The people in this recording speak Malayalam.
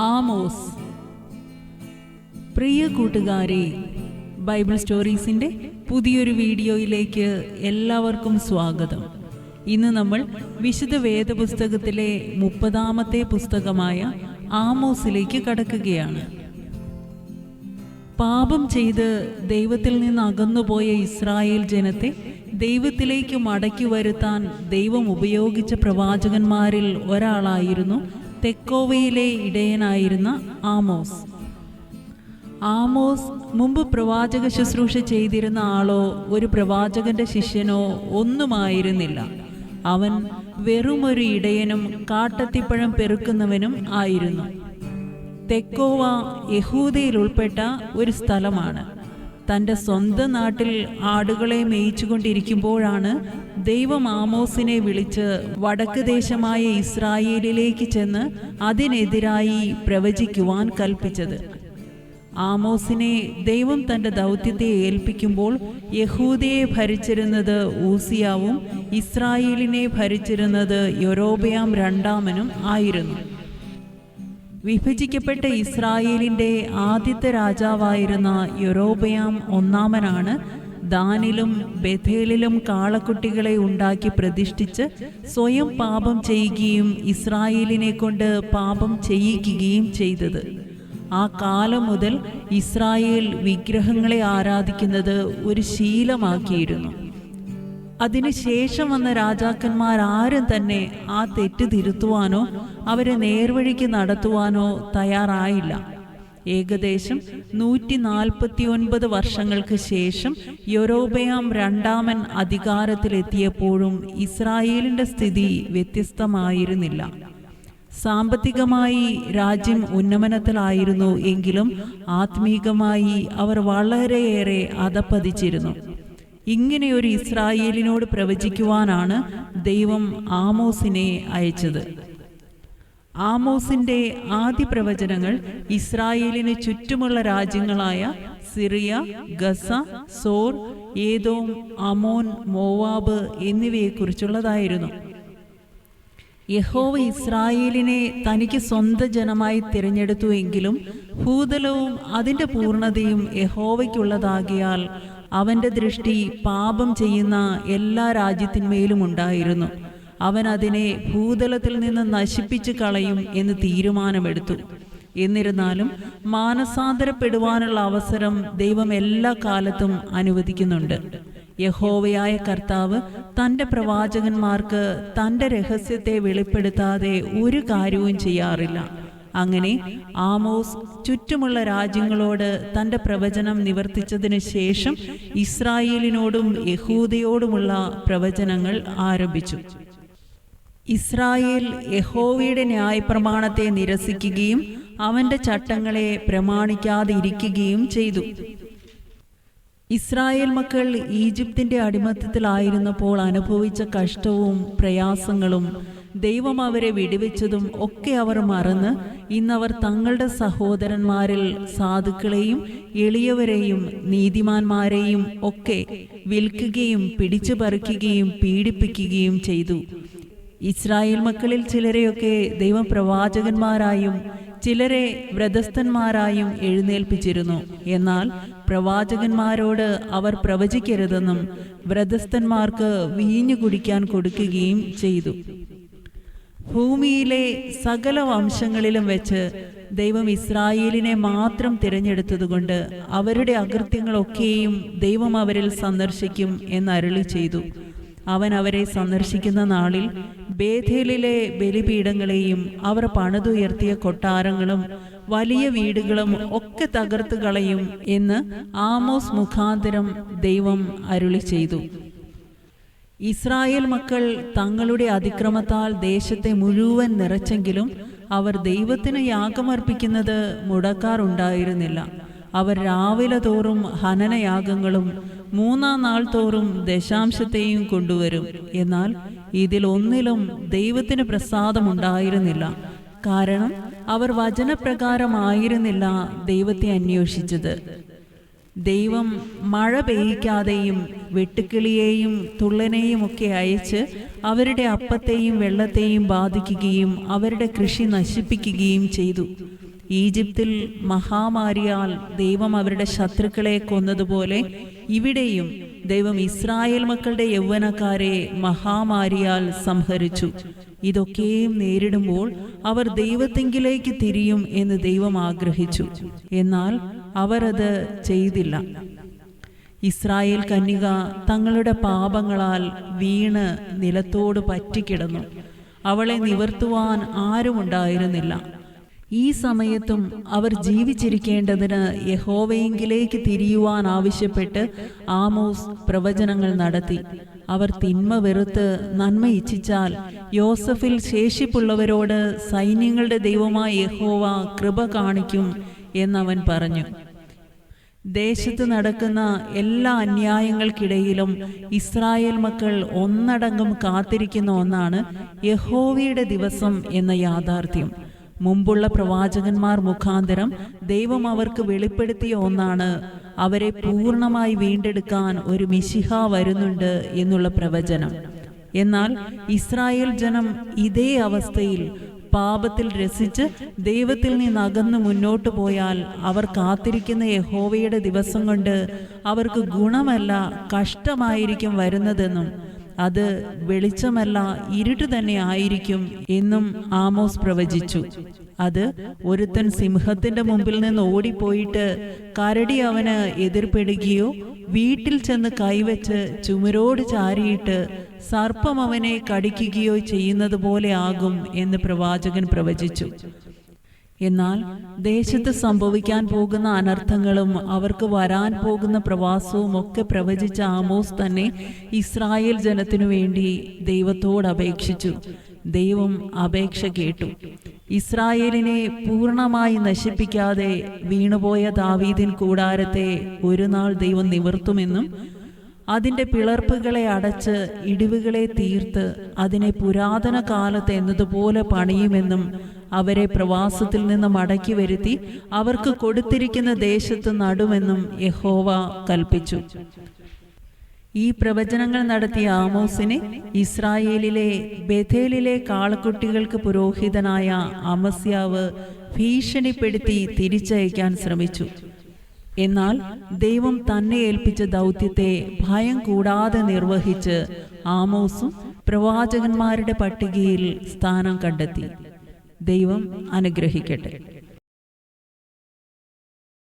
ആമോസ്. പ്രിയ കൂട്ടുകാരെ, ബൈബിൾ സ്റ്റോറീസിൻ്റെ പുതിയൊരു വീഡിയോയിലേക്ക് എല്ലാവർക്കും സ്വാഗതം. ഇന്ന് നമ്മൾ വിശുദ്ധ വേദപുസ്തകത്തിലെ 30-ാമത്തെ പുസ്തകമായ ആമോസിലേക്ക് കടക്കുകയാണ്. പാപം ചെയ്ത് ദൈവത്തിൽ നിന്ന് അകന്നുപോയ ഇസ്രായേൽ ജനത്തെ ദൈവത്തിലേക്ക് മടക്കി വരുത്താൻ ദൈവം ഉപയോഗിച്ച പ്രവാചകന്മാരിൽ ഒരാളായിരുന്നു തെക്കോവയിലെ ഇടയനായിരുന്ന ആമോസ്. ആമോസ് മുമ്പ് പ്രവാചക ശുശ്രൂഷ ചെയ്തിരുന്ന ആളോ ഒരു പ്രവാചകന്റെ ശിഷ്യനോ ഒന്നുമായിരുന്നില്ല. അവൻ വെറുമൊരു ഇടയനും കാട്ടത്തിപ്പഴം പെറുക്കുന്നവനും ആയിരുന്നു. തെക്കോവ യഹൂദയിൽ ഉൾപ്പെട്ട ഒരു സ്ഥലമാണ്. തൻ്റെ സ്വന്തം നാട്ടിൽ ആടുകളെ മേയിച്ചുകൊണ്ടിരിക്കുമ്പോഴാണ് ദൈവം ആമോസിനെ വിളിച്ച് വടക്ക് ദേശമായ ഇസ്രായേലിലേക്ക് ചെന്ന് അതിനെതിരായി പ്രവചിക്കുവാൻ കൽപ്പിച്ചത്. ആമോസിനെ ദൈവം തൻ്റെ ദൗത്യത്തെ ഏൽപ്പിക്കുമ്പോൾ യഹൂദയെ ഭരിച്ചിരുന്നത് ഊസിയാവും ഇസ്രായേലിനെ ഭരിച്ചിരുന്നത് യൊരോബെയാം രണ്ടാമനും ആയിരുന്നു. വിഭജിക്കപ്പെട്ട ഇസ്രായേലിൻ്റെ ആദ്യത്തെ രാജാവായിരുന്ന യൊരോബെയാം ഒന്നാമനാണ് ദാനിലും ബേഥേലിലും കാളക്കുട്ടികളെ ഉണ്ടാക്കി പ്രതിഷ്ഠിച്ച് സ്വയം പാപം ചെയ്യുകയും ഇസ്രായേലിനെ കൊണ്ട് പാപം ചെയ്യിക്കുകയും ചെയ്തത്. ആ കാലം മുതൽ ഇസ്രായേൽ വിഗ്രഹങ്ങളെ ആരാധിക്കുന്നത് ഒരു ശീലമാക്കിയിരുന്നു. അതിനുശേഷം വന്ന രാജാക്കന്മാരാരും തന്നെ ആ തെറ്റ് തിരുത്തുവാനോ അവരെ നേർവഴിക്ക് നടത്തുവാനോ തയ്യാറായില്ല. ഏകദേശം 149 വർഷങ്ങൾക്ക് ശേഷം യൊരോബെയാം രണ്ടാമൻ അധികാരത്തിലെത്തിയപ്പോഴും ഇസ്രായേലിൻ്റെ സ്ഥിതി വ്യത്യസ്തമായിരുന്നില്ല. സാമ്പത്തികമായി രാജ്യം ഉന്നമനത്തിലായിരുന്നു എങ്കിലും ആത്മീകമായി അവർ വളരെയേറെ അധപ്പതിച്ചിരുന്നു. ഇങ്ങനെയൊരു ഇസ്രായേലിനോട് പ്രവചിക്കുവാനാണ് ദൈവം ആമോസിനെ അയച്ചത്. ആമോസിന്റെ ആദ്യ പ്രവചനങ്ങൾ ഇസ്രായേലിന് ചുറ്റുമുള്ള രാജ്യങ്ങളായ സിറിയ, ഗസ, സോർ, ഏദോം, അമോൻ, മോവാബ് എന്നിവയെക്കുറിച്ചുള്ളതായിരുന്നു. യഹോവ ഇസ്രായേലിനെ തനിക്ക് സ്വന്തം ജനമായി തിരഞ്ഞെടുത്തുവെങ്കിലും ഭൂതലവും അതിൻ്റെ പൂർണ്ണതയും യഹോവയ്ക്കുള്ളതാകിയാൽ അവൻ്റെ ദൃഷ്ടി പാപം ചെയ്യുന്ന എല്ലാ രാജ്യത്തിന്മേലും ഉണ്ടായിരുന്നു. അവൻ അതിനെ ഭൂതലത്തിൽ നിന്ന് നശിപ്പിച്ചു കളയും എന്ന് തീരുമാനമെടുത്തു. എന്നിരുന്നാലും മാനസാന്തരപ്പെടുവാനുള്ള അവസരം ദൈവം എല്ലാ കാലത്തും അനുവദിക്കുന്നുണ്ട്. യഹോവയായ കർത്താവ് തൻ്റെ പ്രവാചകന്മാർക്ക് തൻ്റെ രഹസ്യത്തെ വെളിപ്പെടുത്താതെ ഒരു കാര്യവും ചെയ്യാറില്ല. അങ്ങനെ ആമോസ് ചുറ്റുമുള്ള രാജ്യങ്ങളോട് തൻ്റെ പ്രവചനം നിവർത്തിച്ചതിന് ശേഷം ഇസ്രായേലിനോടും യഹൂദയോടുമുള്ള പ്രവചനങ്ങൾ ആരംഭിച്ചു. ഇസ്രായേൽ യഹോവയുടെ ന്യായപ്രമാണത്തെ നിരസിക്കുകയും അവൻ്റെ ചട്ടങ്ങളെ പ്രമാണിക്കാതിരിക്കുകയും ചെയ്തു. ഇസ്രായേൽ മക്കൾ ഈജിപ്തിൻ്റെ അടിമത്തത്തിലായിരുന്നപ്പോൾ അനുഭവിച്ച കഷ്ടവും പ്രയാസങ്ങളും ദൈവം അവരെ വിടുവിച്ചതും ഒക്കെ അവർ മറന്ന് ഇന്നവർ തങ്ങളുടെ സഹോദരന്മാരിൽ സാധുക്കളെയും എളിയവരെയും നീതിമാന്മാരെയും ഒക്കെ വിൽക്കുകയും പിടിച്ചു പറിക്കുകയും പീഡിപ്പിക്കുകയും ചെയ്തു. ഇസ്രായേൽ മക്കളിൽ ചിലരെയൊക്കെ ദൈവം പ്രവാചകന്മാരായും ചിലരെ വ്രതസ്ഥന്മാരായും എഴുന്നേൽപ്പിച്ചിരുന്നു. എന്നാൽ പ്രവാചകന്മാരോട് അവർ പ്രവചിക്കരുതെന്നും വ്രതസ്ഥന്മാർക്ക് വീഞ്ഞു കുടിക്കാൻ കൊടുക്കുകയും ചെയ്തു. ഭൂമിയിലെ സകല വംശങ്ങളിലും വെച്ച് ദൈവം ഇസ്രായേലിനെ മാത്രം തിരഞ്ഞെടുത്തതുകൊണ്ട് അവരുടെ അകൃത്യങ്ങളൊക്കെയും ദൈവം അവരിൽ സന്ദർശിക്കും എന്ന് അരുളി ചെയ്തു. അവൻ അവരെ സന്ദർശിക്കുന്ന നാളിൽ ബേഥേലിലെ ബലിപീഠങ്ങളെയും അവർ പണിതുയർത്തിയ കൊട്ടാരങ്ങളും വലിയ വീടുകളും ഒക്കെ തകർത്ത് കളയും എന്ന് ആമോസ് മുഖാന്തരം ദൈവം അരുളി ചെയ്തു. ഇസ്രായേൽ മക്കൾ തങ്ങളുടെ അതിക്രമത്താൽ ദേശത്തെ മുഴുവൻ നിറച്ചെങ്കിലും അവർ ദൈവത്തിന് യാഗമർപ്പിക്കുന്നത് മുടക്കാറുണ്ടായിരുന്നില്ല. അവർ രാവിലെ തോറും ഹനനയാഗങ്ങളും 3-ാം നാൾ തോറും ദശാംശത്തെയും കൊണ്ടുവരും. എന്നാൽ ഇതിലൊന്നിലും ദൈവത്തിന് പ്രസാദമുണ്ടായിരുന്നില്ല. കാരണം അവർ വചനപ്രകാരമായിരുന്നില്ല ദൈവത്തെ അന്വേഷിച്ചത്. ദൈവം മഴ പെയ്യിക്കാതെയും വെട്ടുക്കിളിയെയും തുള്ളനെയും ഒക്കെ അയച്ച് അവരുടെ അപ്പത്തെയും വെള്ളത്തെയും ബാധിക്കുകയും അവരുടെ കൃഷി നശിപ്പിക്കുകയും ചെയ്തു. ഈജിപ്തിൽ മഹാമാരിയാൽ ദൈവം അവരുടെ ശത്രുക്കളെ കൊന്നതുപോലെ ഇവിടെയും ദൈവം ഇസ്രായേൽ മക്കളുടെ യൗവനക്കാരെ മഹാമാരിയാൽ സംഹരിച്ചു. ഇതൊക്കെയും നേരിടുമ്പോൾ അവർ ദൈവത്തിങ്കിലേക്ക് തിരിയും എന്ന് ദൈവം ആഗ്രഹിച്ചു. എന്നാൽ അവരത് ചെയ്തില്ല. ഇസ്രായേൽ കന്യക തങ്ങളുടെ പാപങ്ങളാൽ വീണ് നിലത്തോട് പറ്റിക്കിടന്നു. അവളെ നിവർത്തുവാൻ ആരുമുണ്ടായിരുന്നില്ല. ഈ സമയത്തും അവർ ജീവിച്ചിരിക്കേണ്ടതിന് യഹോവയെങ്കിലേക്ക് തിരിയുവാൻ ആവശ്യപ്പെട്ട് ആമോസ് പ്രവചനങ്ങൾ നടത്തി. അവർ തിന്മ വെറുത്ത് നന്മ ഇച്ഛിച്ചാൽ യോസഫിൽ ശേഷിപ്പുള്ളവരോട് സൈന്യങ്ങളുടെ ദൈവമായ യഹോവ കൃപ കാണിക്കും എന്നവൻ പറഞ്ഞു. ദേശത്ത് നടക്കുന്ന എല്ലാ അന്യായങ്ങൾക്കിടയിലും ഇസ്രായേൽ മക്കൾ ഒന്നടങ്കം കാത്തിരിക്കുന്ന ഒന്നാണ് യഹോവയുടെ ദിവസം എന്ന യാഥാർത്ഥ്യം. മുമ്പുള്ള പ്രവാചകന്മാർ മുഖാന്തരം ദൈവം അവർക്ക് വെളിപ്പെടുത്തിയ ഒന്നാണ് അവരെ പൂർണ്ണമായി വീണ്ടെടുക്കാൻ ഒരു മിശിഹ വരുന്നുണ്ട് എന്നുള്ള പ്രവചനം. എന്നാൽ ഇസ്രായേൽ ജനം ഇതേ അവസ്ഥയിൽ പാപത്തിൽ രസിച്ച് ദൈവത്തിൽ നിന്ന് അകന്ന് മുന്നോട്ടു പോയാൽ അവർ കാത്തിരിക്കുന്ന യഹോവയുടെ ദിവസം കൊണ്ട് അവർക്ക് ഗുണമല്ല കഷ്ടമായിരിക്കും വരുന്നതെന്നും അത് വെളിച്ചമല്ല ഇരുട്ട് തന്നെ ആയിരിക്കും എന്നും ആമോസ് പ്രവചിച്ചു. അത് ഒരുത്തൻ സിംഹത്തിന്റെ മുമ്പിൽ നിന്ന് ഓടിപ്പോയിട്ട് കരടി അവന് എതിർപ്പെടുകയോ വീട്ടിൽ ചെന്ന് കൈവച്ച് ചുമരോട് ചാരിയിട്ട് സർപ്പം അവനെ കടിക്കുകയോ ചെയ്യുന്നത് പോലെ ആകും എന്ന് പ്രവാചകൻ പ്രവചിച്ചു. എന്നാൽ ദേശത്ത് സംഭവിക്കാൻ പോകുന്ന അനർത്ഥങ്ങളും അവർക്ക് വരാൻ പോകുന്ന പ്രവാസവും ഒക്കെ പ്രവചിച്ച ആമോസ് തന്നെ ഇസ്രായേൽ ജനത്തിനു വേണ്ടി ദൈവത്തോട് അപേക്ഷിച്ചു. ദൈവം അപേക്ഷ കേട്ടു. ഇസ്രായേലിനെ പൂർണ്ണമായി നശിപ്പിക്കാതെ വീണുപോയ ദാവീദിൻ കൂടാരത്തെ ഒരു നാൾ ദൈവം നിവർത്തുമെന്നും അതിൻ്റെ പിളർപ്പുകളെ അടച്ച് ഇടിവുകളെ തീർത്ത് അതിനെ പുരാതന കാലത്ത് എന്നതുപോലെ പണിയുമെന്നും അവരെ പ്രവാസത്തിൽ നിന്ന് മടക്കി വരുത്തി അവർക്ക് കൊടുത്തിരിക്കുന്ന ദേശത്ത് നടുമെന്നും യഹോവ കൽപ്പിച്ചു. ഈ പ്രവചനങ്ങൾ നടത്തിയ ആമോസിനെ ഇസ്രായേലിലെ ബേഥേലിലെ കാളക്കുട്ടികൾക്ക് പുരോഹിതനായ അമസ്യാവ് ഭീഷണിപ്പെടുത്തി തിരിച്ചയക്കാൻ ശ്രമിച്ചു. എന്നാൽ ദൈവം തന്നെ ഏൽപ്പിച്ച ദൗത്യത്തെ ഭയം കൂടാതെ നിർവഹിച്ച് ആമോസും പ്രവാചകന്മാരുടെ പട്ടികയിൽ സ്ഥാനം കണ്ടെത്തി. ദൈവം അനുഗ്രഹിക്കട്ടെ.